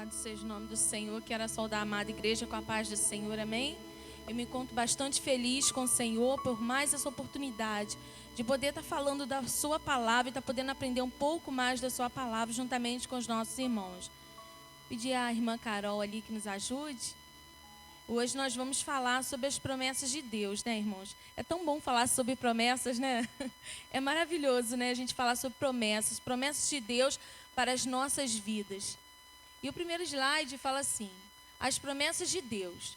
Louvado seja o nome do Senhor. Quero saudar a amada igreja com a paz do Senhor, amém? Eu me encontro bastante feliz com o Senhor por mais essa oportunidade de poder estar falando da sua palavra e estar podendo aprender um pouco mais da sua palavra juntamente com os nossos irmãos. Pedir à irmã Carol ali que nos ajude. Hoje nós vamos falar sobre as promessas de Deus, né, irmãos? É tão bom falar sobre promessas, né? É maravilhoso, né, a gente falar sobre promessas, promessas de Deus para as nossas vidas. E o primeiro slide fala assim: as promessas de Deus.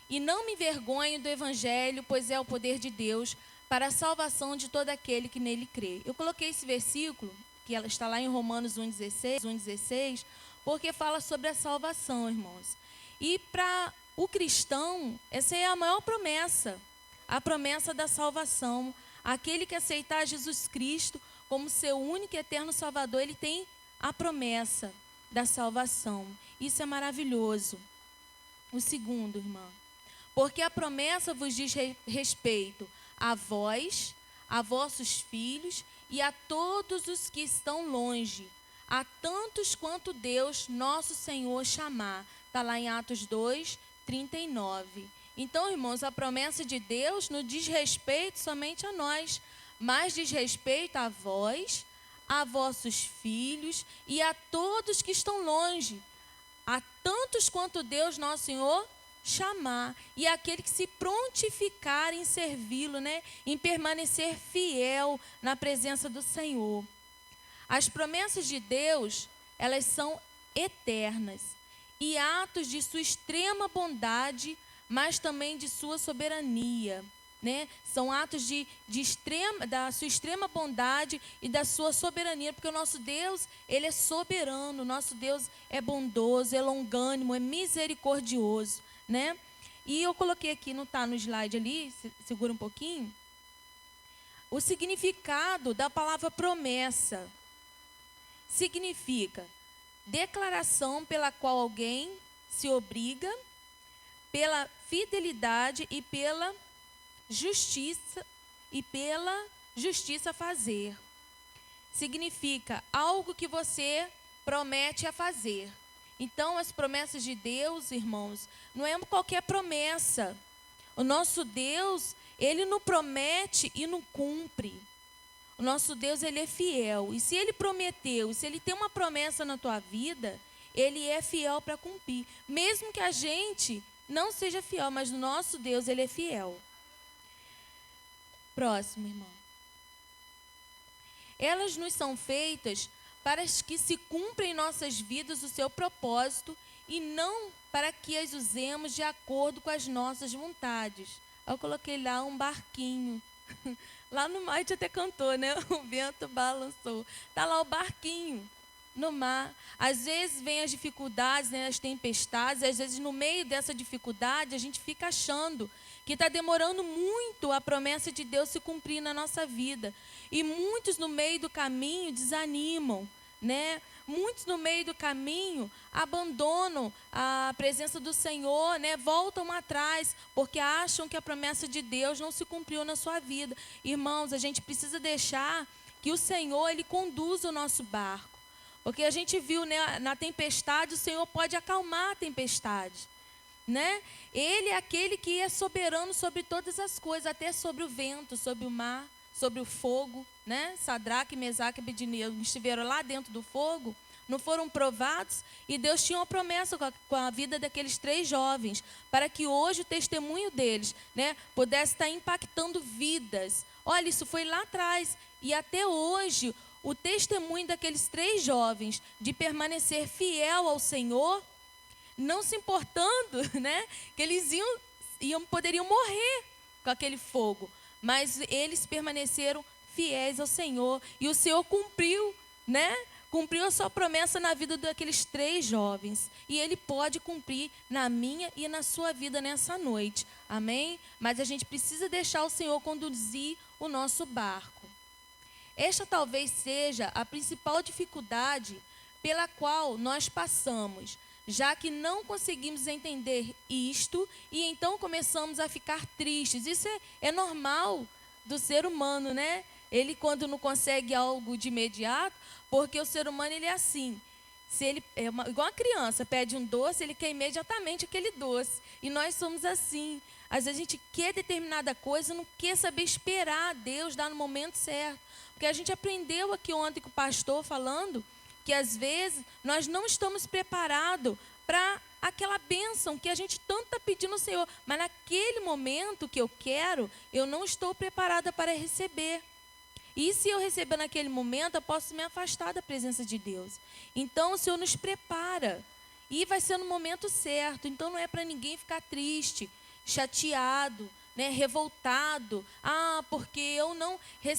E não me envergonho do evangelho, pois é o poder de Deus para a salvação de todo aquele que nele crê. Eu coloquei esse versículo, que ela está lá em Romanos 1,16, porque fala sobre a salvação, irmãos. E para o cristão, essa é a maior promessa, a promessa da salvação. Aquele que aceitar Jesus Cristo como seu único e eterno Salvador, ele tem a promessa da salvação. Isso é maravilhoso. O segundo, irmã, porque a promessa vos diz respeito a vós, a vossos filhos e a todos os que estão longe, a tantos quanto Deus, nosso Senhor, chamar. Está lá em Atos 2, 39. Então, irmãos, a promessa de Deus não diz respeito somente a nós, mas diz respeito a vós, a vossos filhos e a todos que estão longe, a tantos quanto Deus, nosso Senhor, chamar. E aquele que se prontificar em servi-lo, né? Em permanecer fiel na presença do Senhor. As promessas de Deus, elas são eternas e atos de sua extrema bondade, mas também de sua soberania, né? São atos da sua extrema bondade e da sua soberania, porque o nosso Deus, ele é soberano, o nosso Deus é bondoso, é longânimo, é misericordioso, né? E eu coloquei aqui, não está no slide ali, segura um pouquinho, o significado da palavra promessa. Significa declaração pela qual alguém se obriga, pela fidelidade e pela justiça a fazer. Significa algo que você promete a fazer. Então, as promessas de Deus, irmãos, não é qualquer promessa. O nosso Deus, ele não promete e não cumpre. O nosso Deus, ele é fiel. E se ele prometeu, se ele tem uma promessa na tua vida, ele é fiel para cumprir. Mesmo que a gente não seja fiel, mas o nosso Deus, ele é fiel. Próximo, irmão. Elas nos são feitas para que se cumpra em nossas vidas o seu propósito e não para que as usemos de acordo com as nossas vontades. Eu coloquei lá um barquinho. Lá no mar a gente até cantou, né? O vento balançou. Está lá o barquinho no mar. Às vezes vem as dificuldades, né? As tempestades. Às vezes no meio dessa dificuldade a gente fica achando que está demorando muito a promessa de Deus se cumprir na nossa vida. E muitos no meio do caminho desanimam, né? Muitos no meio do caminho abandonam a presença do Senhor, né? Voltam atrás, porque acham que a promessa de Deus não se cumpriu na sua vida. Irmãos, a gente precisa deixar que o Senhor, ele conduza o nosso barco. Porque a gente viu, né, na tempestade, o Senhor pode acalmar a tempestade, né? Ele é aquele que é soberano sobre todas as coisas, até sobre o vento, sobre o mar, sobre o fogo, né? Sadraque, Mesaque e Abednego estiveram lá dentro do fogo, não foram provados, e Deus tinha uma promessa com a vida daqueles 3 jovens, para que hoje o testemunho deles, né, pudesse estar impactando vidas. Olha, isso foi lá atrás, e até hoje o testemunho daqueles 3 jovens de permanecer fiel ao Senhor, não se importando, né, que eles poderiam morrer com aquele fogo, mas eles permaneceram fiéis ao Senhor, e o Senhor cumpriu, né? Cumpriu a sua promessa na vida daqueles 3 jovens, e Ele pode cumprir na minha e na sua vida nessa noite, amém? Mas a gente precisa deixar o Senhor conduzir o nosso barco. Esta talvez seja a principal dificuldade pela qual nós passamos, já que não conseguimos entender isto e então começamos a ficar tristes. Isso é normal do ser humano, né? Ele, quando não consegue algo de imediato, porque o ser humano, ele é assim. Se ele igual a criança, pede um doce, ele quer imediatamente aquele doce. E nós somos assim. Às vezes a gente quer determinada coisa, não quer saber esperar a Deus dar no momento certo. Porque a gente aprendeu aqui ontem com o pastor falando que às vezes nós não estamos preparados para aquela bênção que a gente tanto está pedindo ao Senhor. Mas naquele momento que eu quero, eu não estou preparada para receber. E se eu receber naquele momento, eu posso me afastar da presença de Deus. Então o Senhor nos prepara. E vai ser no momento certo. Então não é para ninguém ficar triste, chateado, né, revoltado. Porque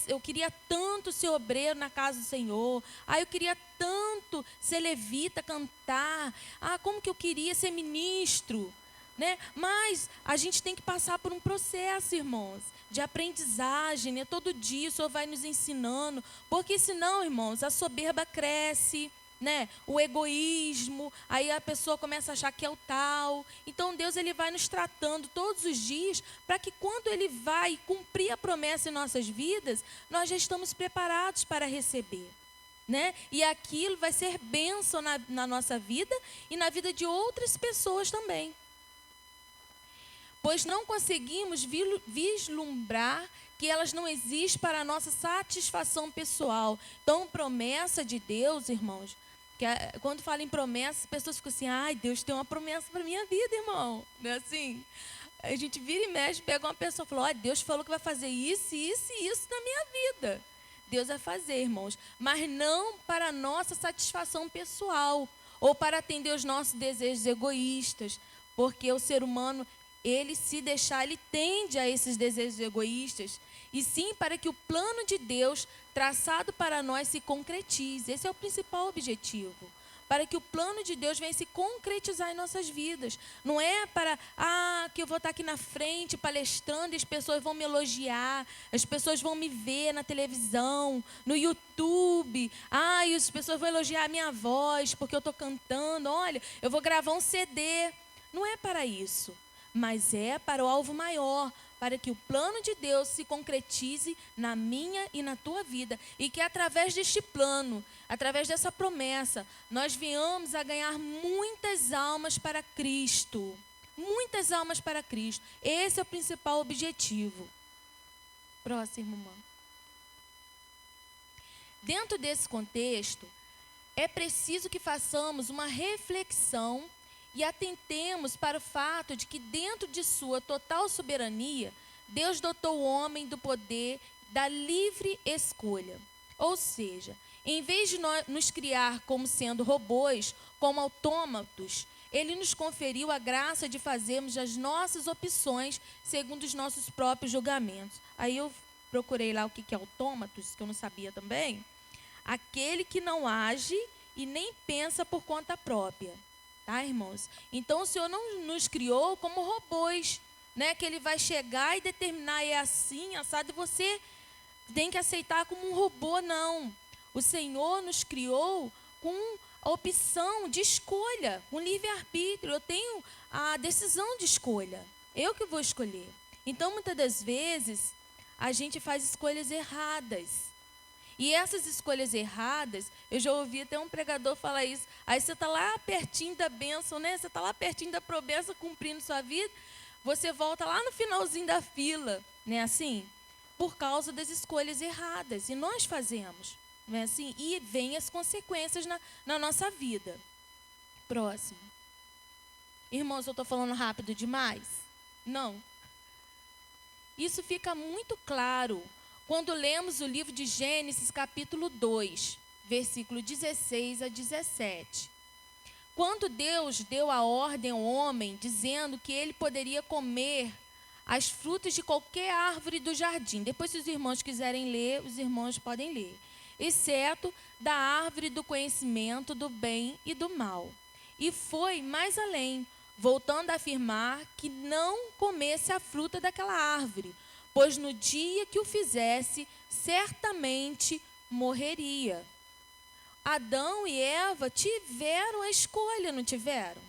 eu queria tanto ser obreiro na casa do Senhor. Eu queria tanto ser levita, cantar. Como que eu queria ser ministro, né? Mas a gente tem que passar por um processo, irmãos, de aprendizagem, né? Todo dia o Senhor vai nos ensinando, porque senão, irmãos, a soberba cresce, né? O egoísmo, aí a pessoa começa a achar que é o tal. Então Deus, ele vai nos tratando todos os dias para que quando ele vai cumprir a promessa em nossas vidas, nós já estamos preparados para receber, né? E aquilo vai ser bênção na nossa vida e na vida de outras pessoas também. Pois não conseguimos vislumbrar que elas não existem para a nossa satisfação pessoal. Então, promessa de Deus, irmãos, quando fala em promessa, as pessoas ficam assim, Deus tem uma promessa para a minha vida, irmão. Não é assim? A gente vira e mexe, pega uma pessoa e fala, Deus falou que vai fazer isso, isso e isso na minha vida. Deus vai fazer, irmãos, mas não para a nossa satisfação pessoal ou para atender os nossos desejos egoístas, porque o ser humano, ele se deixar, ele tende a esses desejos egoístas, e sim para que o plano de Deus traçado para nós se concretize. Esse é o principal objetivo, para que o plano de Deus venha se concretizar em nossas vidas. Não é para, que eu vou estar aqui na frente palestrando e as pessoas vão me elogiar, as pessoas vão me ver na televisão, no YouTube, e as pessoas vão elogiar a minha voz porque eu estou cantando, olha, eu vou gravar um CD. Não é para isso, mas é para o alvo maior, para que o plano de Deus se concretize na minha e na tua vida. E que através deste plano, através dessa promessa, nós venhamos a ganhar muitas almas para Cristo. Muitas almas para Cristo. Esse é o principal objetivo. Próximo, irmã. Dentro desse contexto, é preciso que façamos uma reflexão e atentemos para o fato de que dentro de sua total soberania, Deus dotou o homem do poder da livre escolha. Ou seja, em vez de nos criar como sendo robôs, como autômatos, Ele nos conferiu a graça de fazermos as nossas opções segundo os nossos próprios julgamentos. Aí eu procurei lá o que é autômatos, que eu não sabia também. Aquele que não age e nem pensa por conta própria. Tá, irmãos? Então, o Senhor não nos criou como robôs, né? Que Ele vai chegar e determinar, é assim, assado, e você tem que aceitar como um robô, não. O Senhor nos criou com a opção de escolha, um livre-arbítrio. Eu tenho a decisão de escolha. Eu que vou escolher. Então, muitas das vezes, a gente faz escolhas erradas. E essas escolhas erradas, eu já ouvi até um pregador falar isso. Aí você está lá pertinho da bênção, né? Você está lá pertinho da promessa, cumprindo sua vida. Você volta lá no finalzinho da fila, né? Assim, por causa das escolhas erradas. E nós fazemos, não é assim? E vem as consequências na nossa vida. Próximo. Irmãos, eu estou falando rápido demais? Não. Isso fica muito claro quando lemos o livro de Gênesis, capítulo 2, versículo 16 a 17. Quando Deus deu a ordem ao homem, dizendo que ele poderia comer as frutas de qualquer árvore do jardim. Depois, se os irmãos quiserem ler, os irmãos podem ler. Exceto da árvore do conhecimento do bem e do mal. E foi mais além, voltando a afirmar que não comesse a fruta daquela árvore, pois no dia que o fizesse, certamente morreria. Adão e Eva tiveram a escolha, não tiveram?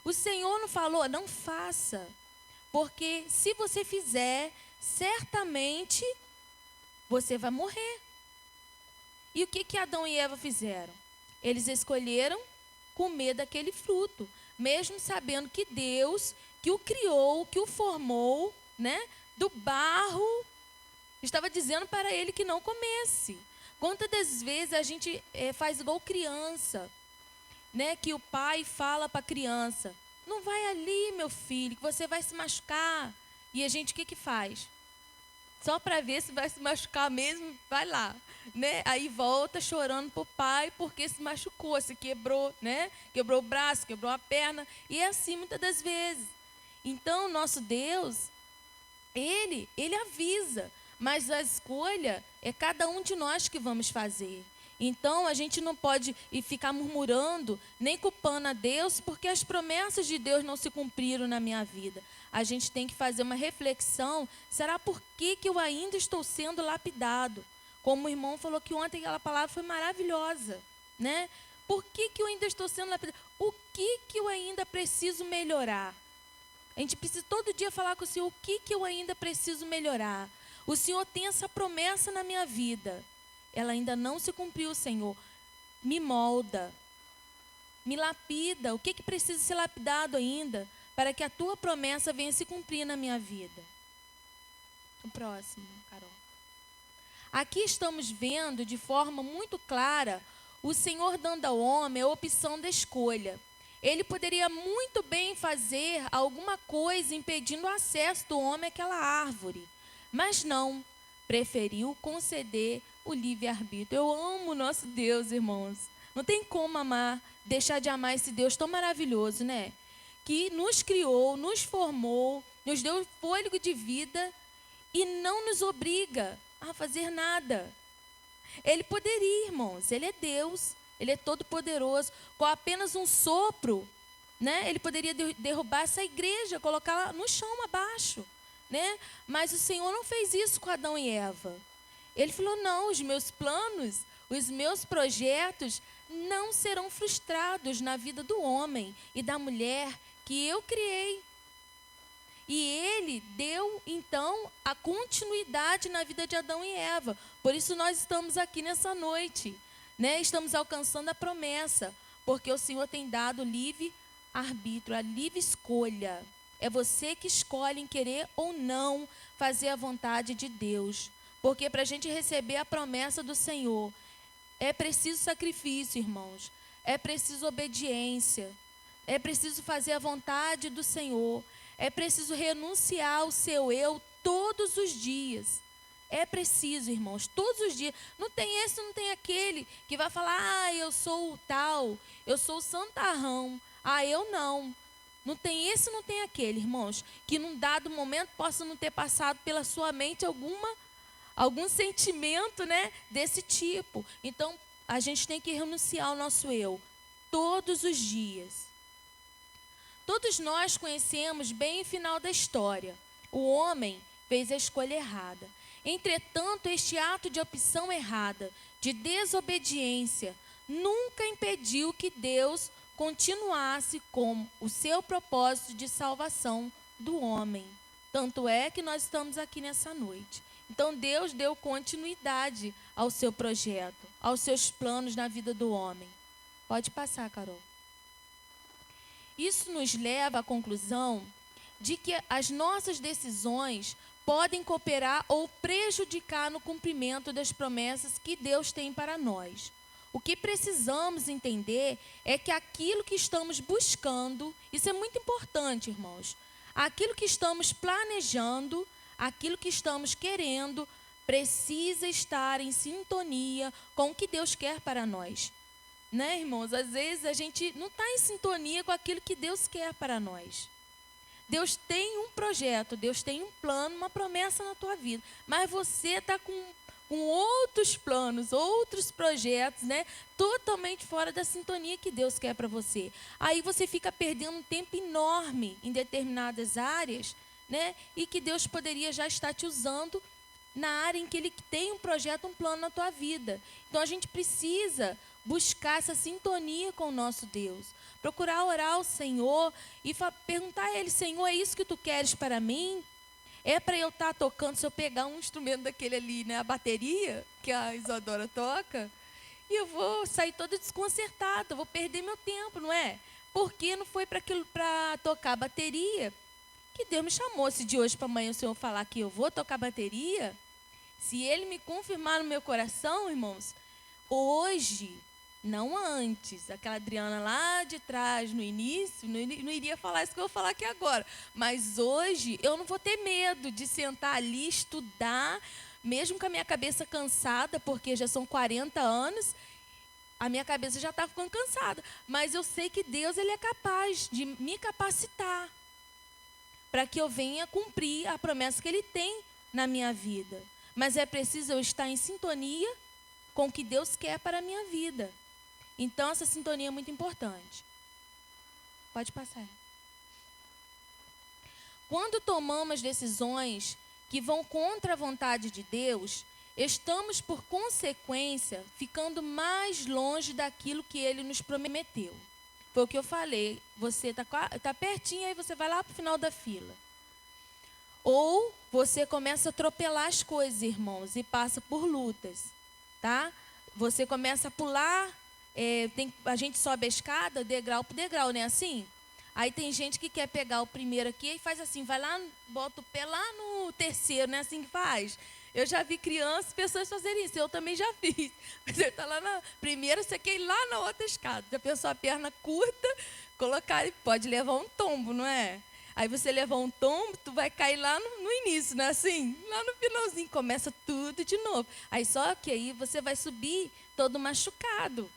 O Senhor não falou, não faça, porque se você fizer, certamente você vai morrer. E o que Adão e Eva fizeram? Eles escolheram comer daquele fruto, mesmo sabendo que Deus, que o criou, que o formou, né, do barro, estava dizendo para ele que não comesse. Quantas das vezes a gente faz igual criança, né, que o pai fala para a criança: não vai ali, meu filho, que você vai se machucar. E a gente o que faz? Só para ver se vai se machucar mesmo, vai lá, né? Aí volta chorando pro pai porque se machucou, se quebrou, né? Quebrou o braço, quebrou a perna, e é assim muitas das vezes. Então, nosso Deus, ele avisa, mas a escolha é cada um de nós que vamos fazer. Então, a gente não pode ficar murmurando, nem culpando a Deus, porque as promessas de Deus não se cumpriram na minha vida. A gente tem que fazer uma reflexão: será por que eu ainda estou sendo lapidado? Como o irmão falou que ontem, aquela palavra foi maravilhosa, né? Por que eu ainda estou sendo lapidado? O que eu ainda preciso melhorar? A gente precisa todo dia falar com o Senhor: o que eu ainda preciso melhorar? O Senhor tem essa promessa na minha vida. Ela ainda não se cumpriu, Senhor. Me molda, me lapida. O que precisa ser lapidado ainda para que a tua promessa venha se cumprir na minha vida? O próximo, Carol. Aqui estamos vendo de forma muito clara o Senhor dando ao homem a opção da escolha. Ele poderia muito bem fazer alguma coisa impedindo o acesso do homem àquela árvore, mas não, preferiu conceder o livre-arbítrio. Eu amo o nosso Deus, irmãos. Não tem como deixar de amar esse Deus tão maravilhoso, né? Que nos criou, nos formou, nos deu fôlego de vida e não nos obriga a fazer nada. Ele poderia, irmãos, ele é Deus, ele é todo-poderoso. Com apenas um sopro, né? Ele poderia derrubar essa igreja, colocá-la no chão abaixo, né? Mas o Senhor não fez isso com Adão e Eva. Ele falou: não, os meus planos, os meus projetos não serão frustrados na vida do homem e da mulher que eu criei. E ele deu, então, a continuidade na vida de Adão e Eva. Por isso nós estamos aqui nessa noite, né? Estamos alcançando a promessa, porque o Senhor tem dado livre arbítrio, a livre escolha. É você que escolhe em querer ou não fazer a vontade de Deus. Porque para a gente receber a promessa do Senhor, é preciso sacrifício, irmãos. É preciso obediência. É preciso fazer a vontade do Senhor. É preciso renunciar ao seu eu todos os dias. É preciso, irmãos, todos os dias. Não tem esse, não tem aquele que vai falar: ah, eu sou o tal, eu sou o santarrão. Ah, eu não. Não tem esse, não tem aquele, irmãos, que num dado momento possa não ter passado pela sua mente algum sentimento, né, desse tipo. Então, a gente tem que renunciar ao nosso eu todos os dias. Todos nós conhecemos bem o final da história. O homem fez a escolha errada. Entretanto, este ato de opção errada, de desobediência, nunca impediu que Deus continuasse com o seu propósito de salvação do homem. Tanto é que nós estamos aqui nessa noite. Então, Deus deu continuidade ao seu projeto, aos seus planos na vida do homem. Pode passar, Carol. Isso nos leva à conclusão de que as nossas decisões podem cooperar ou prejudicar no cumprimento das promessas que Deus tem para nós. O que precisamos entender é que aquilo que estamos buscando, isso é muito importante, irmãos, aquilo que estamos planejando, aquilo que estamos querendo, precisa estar em sintonia com o que Deus quer para nós. Né, irmãos? Às vezes a gente não está em sintonia com aquilo que Deus quer para nós. Deus tem um projeto, Deus tem um plano, uma promessa na tua vida. Mas você está com outros planos, outros projetos, né? Totalmente fora da sintonia que Deus quer para você. Aí você fica perdendo um tempo enorme em determinadas áreas, né? E que Deus poderia já estar te usando na área em que Ele tem um projeto, um plano na tua vida. Então a gente precisa buscar essa sintonia com o nosso Deus. Procurar orar ao Senhor e perguntar a Ele: Senhor, é isso que Tu queres para mim? É para eu estar tocando, se eu pegar um instrumento daquele ali, né, a bateria, que a Isadora toca, e eu vou sair toda desconcertada, vou perder meu tempo, não é? Porque não foi para tocar bateria que Deus me chamou. Se de hoje para amanhã o Senhor falar que eu vou tocar bateria, se Ele me confirmar no meu coração, irmãos, hoje, não antes, aquela Adriana lá de trás, no início, não iria falar isso que eu vou falar aqui agora. Mas hoje eu não vou ter medo de sentar ali, estudar, mesmo com a minha cabeça cansada, porque já são 40 anos, a minha cabeça já está ficando cansada. Mas eu sei que Deus, Ele é capaz de me capacitar para que eu venha cumprir a promessa que Ele tem na minha vida. Mas é preciso eu estar em sintonia com o que Deus quer para a minha vida. Então, essa sintonia é muito importante. Pode passar. Quando tomamos decisões que vão contra a vontade de Deus, estamos, por consequência, ficando mais longe daquilo que Ele nos prometeu. Foi o que eu falei. Você está pertinho, aí você vai lá para o final da fila. Ou você começa a atropelar as coisas, irmãos, e passa por lutas, tá? Você começa a pular, a gente sobe a escada degrau por degrau, não é assim? Aí tem gente que quer pegar o primeiro aqui e faz assim, vai lá, bota o pé lá no terceiro, não é assim que faz? Eu já vi crianças, pessoas fazerem isso, eu também já fiz. Você está lá na primeira, você quer ir lá na outra escada. Já pensou a perna curta, colocar, pode levar um tombo, não é? Aí você levar um tombo, tu vai cair lá no início, não é assim? Lá no finalzinho, começa tudo de novo. Aí só que aí você vai subir todo machucado.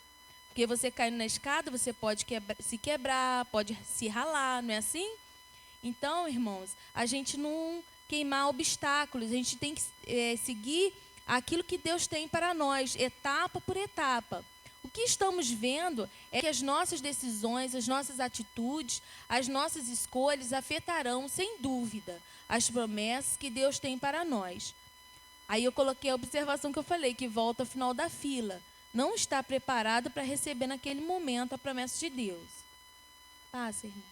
Porque você caindo na escada, você pode se quebrar, pode se ralar, não é assim? Então, irmãos, a gente não queimar obstáculos, a gente tem que seguir aquilo que Deus tem para nós, etapa por etapa. O que estamos vendo é que as nossas decisões, as nossas atitudes, as nossas escolhas afetarão, sem dúvida, as promessas que Deus tem para nós. Aí eu coloquei a observação que eu falei, que volta ao final da fila. Não está preparado para receber naquele momento a promessa de Deus. Passa, irmão.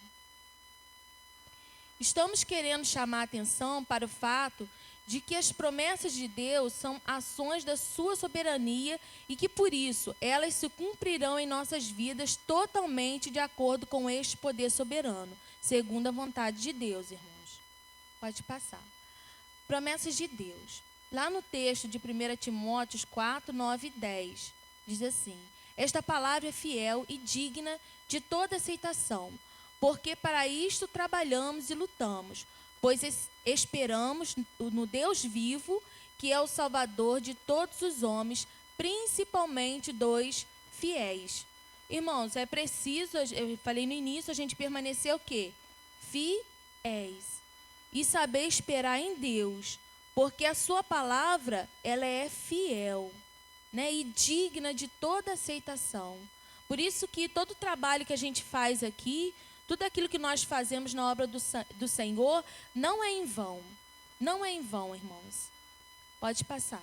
Estamos querendo chamar a atenção para o fato de que as promessas de Deus são ações da sua soberania e que, por isso, elas se cumprirão em nossas vidas totalmente de acordo com este poder soberano, segundo a vontade de Deus, irmãos. Pode passar. Promessas de Deus. Lá no texto de 1 Timóteo 4, 9 e 10, diz assim: esta palavra é fiel e digna de toda aceitação, porque para isto trabalhamos e lutamos, pois esperamos no Deus vivo, que é o Salvador de todos os homens, principalmente dos fiéis. Irmãos, é preciso, eu falei no início, a gente permanecer o quê? Fiéis. E saber esperar em Deus, porque a sua palavra, ela é fiel, né? E digna de toda aceitação. Por isso que todo o trabalho que a gente faz aqui, tudo aquilo que nós fazemos na obra do Senhor, não é em vão. Não é em vão, irmãos. Pode passar.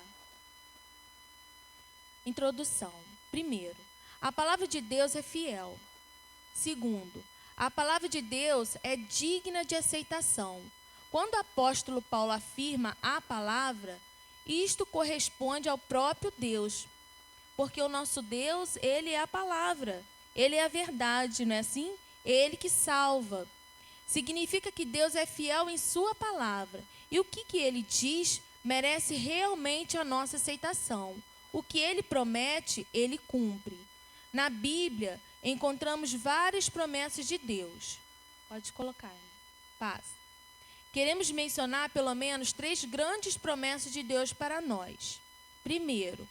Introdução. Primeiro, a palavra de Deus é fiel. Segundo, a palavra de Deus é digna de aceitação. Quando o apóstolo Paulo afirma a palavra, isto corresponde ao próprio Deus. Porque o nosso Deus, Ele é a palavra. Ele é a verdade, não é assim? Ele que salva. Significa que Deus é fiel em sua palavra. E o que Ele diz merece realmente a nossa aceitação. O que Ele promete, Ele cumpre. Na Bíblia, encontramos várias promessas de Deus. Pode colocar. Passa. Queremos mencionar pelo menos 3 grandes promessas de Deus para nós. Primeiro,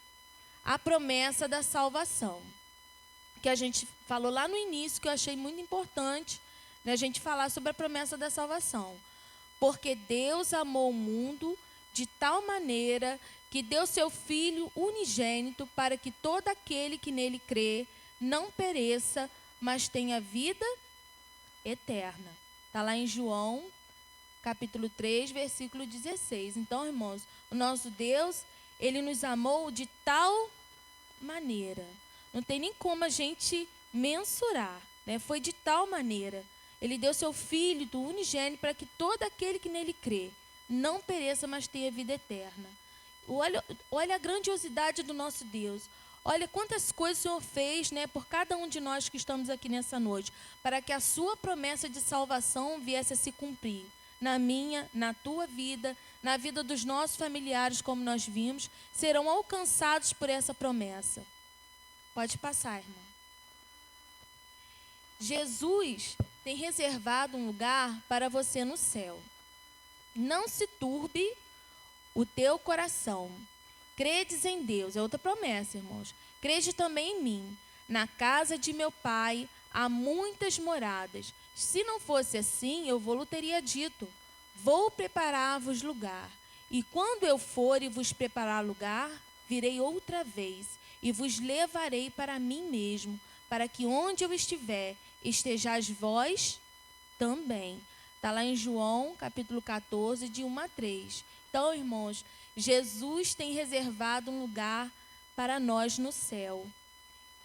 a promessa da salvação, que a gente falou lá no início, que eu achei muito importante, né, a gente falar sobre a promessa da salvação. Porque Deus amou o mundo de tal maneira que deu seu Filho unigênito para que todo aquele que nele crê não pereça, mas tenha vida eterna. Está lá em João, capítulo 3, versículo 16. Então, irmãos, o nosso Deus, Ele nos amou de tal maneira. Não tem nem como a gente mensurar, né? Foi de tal maneira. Ele deu seu Filho do unigênito para que todo aquele que nele crê não pereça, mas tenha vida eterna. Olha a grandiosidade do nosso Deus. Olha quantas coisas o Senhor fez, né, por cada um de nós que estamos aqui nessa noite, para que a sua promessa de salvação viesse a se cumprir. Na minha, na tua vida, na vida dos nossos familiares, como nós vimos, serão alcançados por essa promessa. Pode passar, irmão. Jesus tem reservado um lugar para você no céu. Não se turbe o teu coração. Credes em Deus, é outra promessa, irmãos. Crede também em mim. Na casa de meu pai há muitas moradas. Se não fosse assim, eu vou-lhe teria dito: vou preparar-vos lugar. E quando eu for e vos preparar lugar, virei outra vez e vos levarei para mim mesmo, para que onde eu estiver, estejais vós também. Está lá em João, capítulo 14, de 1 a 3. Então, irmãos, Jesus tem reservado um lugar para nós no céu.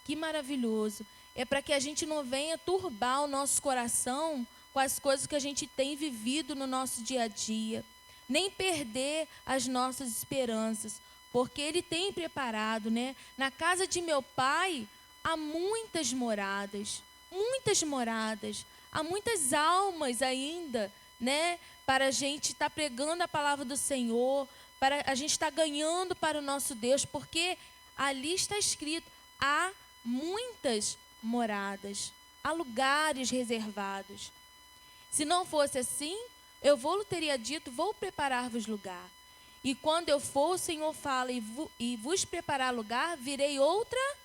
Que maravilhoso. É para que a gente não venha turbar o nosso coração com as coisas que a gente tem vivido no nosso dia a dia. Nem perder as nossas esperanças. Porque Ele tem preparado, né? Na casa de meu pai há muitas moradas. Muitas moradas. Há muitas almas ainda, né? Para a gente estar pregando a palavra do Senhor, para a gente estar ganhando para o nosso Deus, porque ali está escrito: há muitas moradas, há lugares reservados. Se não fosse assim, eu vou-lhe teria dito: vou preparar-vos lugar. E quando eu for, o Senhor fala: e vos preparar lugar, virei outra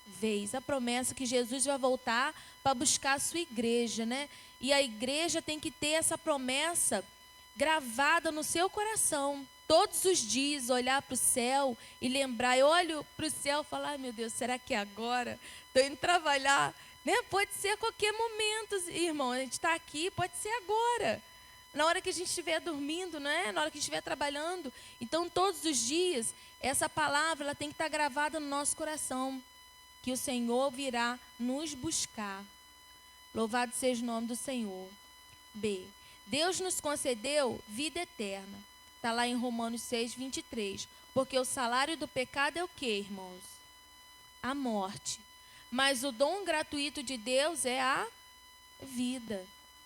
vez. A promessa que Jesus vai voltar para buscar a sua igreja, né? E a igreja tem que ter essa promessa gravada no seu coração. Todos os dias olhar para o céu e lembrar. Eu olho para o céu e falo: ai meu Deus, será que é agora? Estou indo trabalhar, né? Pode ser a qualquer momento, irmão. A gente está aqui, pode ser agora. Na hora que a gente estiver dormindo, né? Na hora que estiver trabalhando. Então, todos os dias, essa palavra ela tem que estar gravada no nosso coração. Que o Senhor virá nos buscar. Louvado seja o nome do Senhor. B. Deus nos concedeu vida eterna. Está lá em Romanos 6, 23. Porque o salário do pecado é o quê, irmãos? A morte. Mas o dom gratuito de Deus é a vida.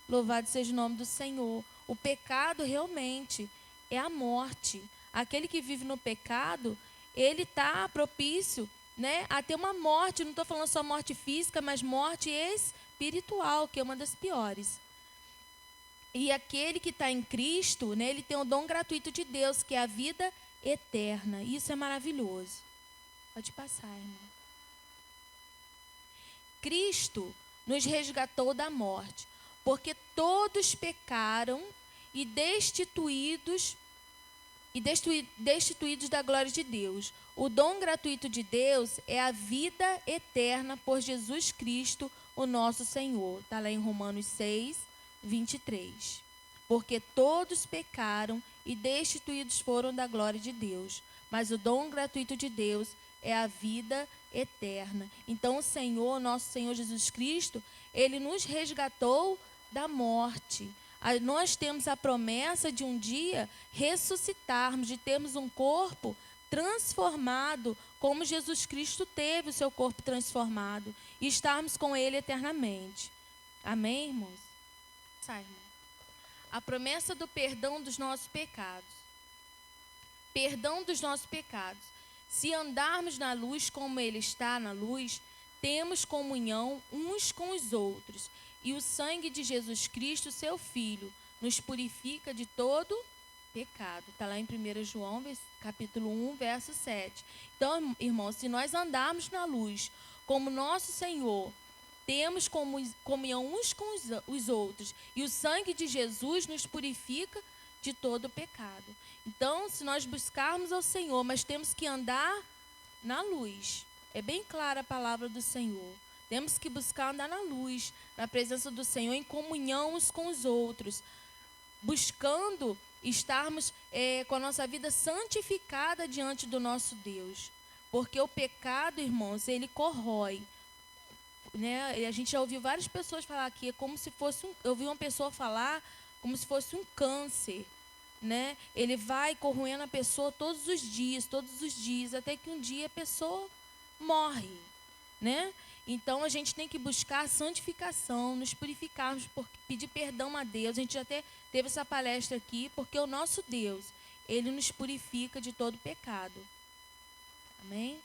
Louvado seja o nome do Senhor. O pecado realmente é a morte. Aquele que vive no pecado, ele está propício, né, a ter uma morte. Não estou falando só morte física, mas morte espiritual, que é uma das piores. E aquele que está em Cristo, né, ele tem o dom gratuito de Deus, que é a vida eterna. Isso é maravilhoso. Pode passar, irmão. Cristo nos resgatou da morte, porque todos pecaram e destituídos da glória de Deus. O dom gratuito de Deus é a vida eterna por Jesus Cristo, o nosso Senhor. Está lá em Romanos 6, 23. Porque todos pecaram e destituídos foram da glória de Deus. Mas o dom gratuito de Deus é a vida eterna. Então o Senhor, nosso Senhor Jesus Cristo, Ele nos resgatou da morte. Nós temos a promessa de um dia ressuscitarmos, de termos um corpo transformado, como Jesus Cristo teve o seu corpo transformado, e estarmos com Ele eternamente. Amém, irmãos? Sai, irmão. A promessa do perdão dos nossos pecados. Perdão dos nossos pecados. Se andarmos na luz como Ele está na luz, temos comunhão uns com os outros. E o sangue de Jesus Cristo, seu Filho, nos purifica de todo pecado. Está lá em 1 João, capítulo 1, verso 7. Então, irmãos, se nós andarmos na luz, como nosso Senhor, temos comunhão uns com os outros, e o sangue de Jesus nos purifica de todo pecado. Então, se nós buscarmos ao Senhor, mas temos que andar na luz. É bem clara a palavra do Senhor. Temos que buscar andar na luz, na presença do Senhor, em comunhão uns com os outros, buscando estarmos com a nossa vida santificada diante do nosso Deus. Porque o pecado, irmãos, ele corrói. Né? A gente já ouviu várias pessoas falar aqui, é como se fosse eu ouvi uma pessoa falar como se fosse um câncer. Né? Ele vai corroendo a pessoa todos os dias, até que um dia a pessoa morre, né? Então a gente tem que buscar a santificação, nos purificarmos, pedir perdão a Deus. A gente já até teve essa palestra aqui, porque o nosso Deus, Ele nos purifica de todo pecado. Amém?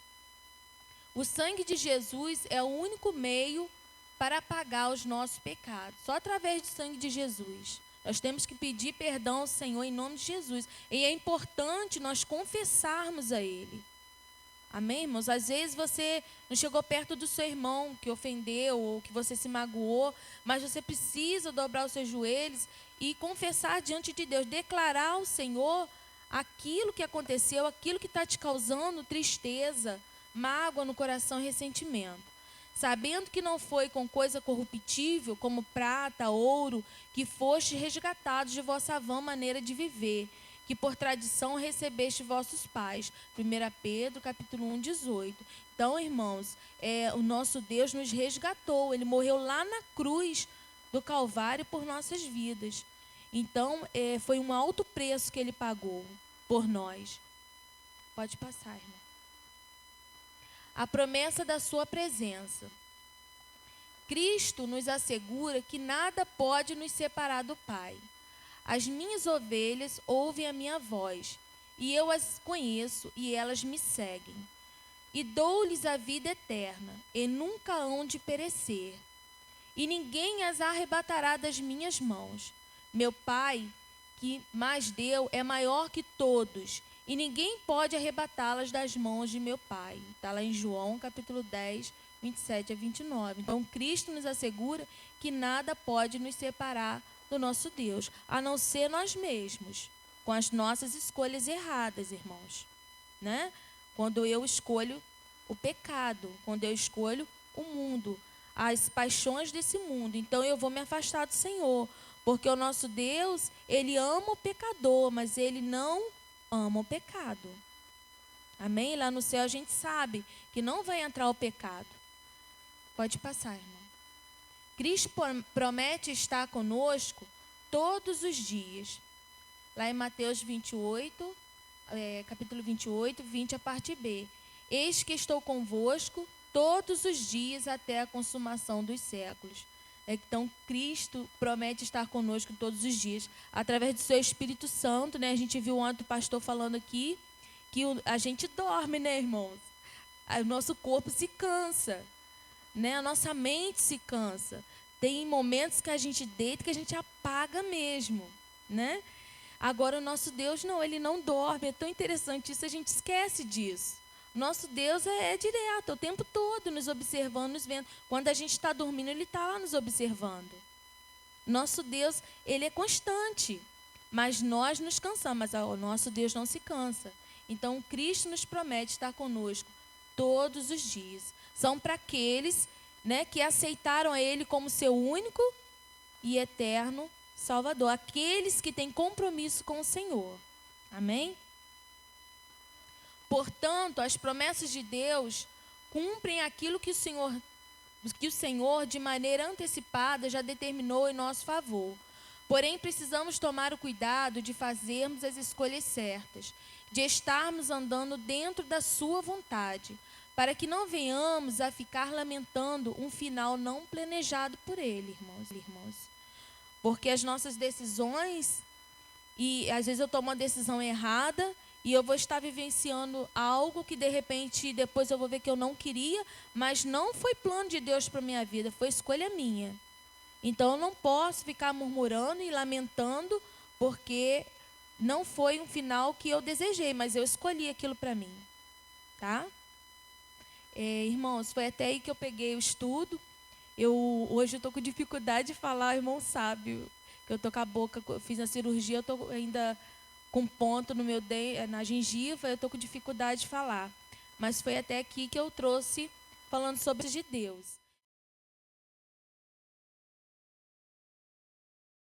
O sangue de Jesus é o único meio para apagar os nossos pecados. Só através do sangue de Jesus. Nós temos que pedir perdão ao Senhor em nome de Jesus. E é importante nós confessarmos a Ele. Amém, irmãos? Às vezes você não chegou perto do seu irmão que ofendeu ou que você se magoou, mas você precisa dobrar os seus joelhos e confessar diante de Deus, declarar ao Senhor aquilo que aconteceu, aquilo que está te causando tristeza, mágoa no coração, ressentimento. Sabendo que não foi com coisa corruptível, como prata, ouro, que foste resgatados de vossa vã maneira de viver, que por tradição recebeste vossos pais. 1 Pedro, capítulo 1, 18. Então, irmãos, o nosso Deus nos resgatou. Ele morreu lá na cruz do Calvário por nossas vidas. Então, foi um alto preço que Ele pagou por nós. Pode passar, irmão. A promessa da sua presença. Cristo nos assegura que nada pode nos separar do Pai. As minhas ovelhas ouvem a minha voz, e eu as conheço, e elas me seguem. E dou-lhes a vida eterna, e nunca hão de perecer. E ninguém as arrebatará das minhas mãos. Meu Pai, que mais deu, é maior que todos, e ninguém pode arrebatá-las das mãos de meu Pai. Está lá em João, capítulo 10, 27 a 29. Então, Cristo nos assegura que nada pode nos separar do nosso Deus, a não ser nós mesmos, com as nossas escolhas erradas, irmãos, né? Quando eu escolho o pecado, quando eu escolho o mundo, as paixões desse mundo, então eu vou me afastar do Senhor, porque o nosso Deus, Ele ama o pecador, mas Ele não ama o pecado. Amém? Lá no céu a gente sabe que não vai entrar o pecado. Pode passar, irmão. Cristo promete estar conosco todos os dias. Lá em Mateus 28, capítulo 28, 20, a parte B. Eis que estou convosco todos os dias até a consumação dos séculos. Então, Cristo promete estar conosco todos os dias, através do seu Espírito Santo, né? A gente viu ontem o pastor falando aqui, que a gente dorme, né, irmãos? O nosso corpo se cansa, né? A nossa mente se cansa. Tem momentos que a gente deita, que a gente apaga mesmo, né? Agora, o nosso Deus, não, Ele não dorme. É tão interessante isso, a gente esquece disso. Nosso Deus é direto, o tempo todo nos observando, nos vendo. Quando a gente está dormindo, Ele está lá nos observando. Nosso Deus, Ele é constante, mas nós nos cansamos, mas o nosso Deus não se cansa. Então, Cristo nos promete estar conosco todos os dias. São para aqueles, né, que aceitaram a Ele como seu único e eterno Salvador. Aqueles que têm compromisso com o Senhor. Amém? Portanto, as promessas de Deus cumprem aquilo que o Senhor, de maneira antecipada, já determinou em nosso favor. Porém, precisamos tomar o cuidado de fazermos as escolhas certas, de estarmos andando dentro da sua vontade, para que não venhamos a ficar lamentando um final não planejado por Ele, irmãos. Porque as nossas decisões, e às vezes eu tomo uma decisão errada, e eu vou estar vivenciando algo que de repente depois eu vou ver que eu não queria, mas não foi plano de Deus para a minha vida, foi escolha minha. Então eu não posso ficar murmurando e lamentando, porque não foi um final que eu desejei, mas eu escolhi aquilo para mim. Tá? Irmãos, foi até aí que eu peguei o estudo. Hoje eu estou com dificuldade de falar, irmão sábio, que eu estou com a boca, eu fiz a cirurgia, eu estou ainda com ponto no meu na gengiva, eu estou com dificuldade de falar. Mas foi até aqui que eu trouxe falando sobre de Deus.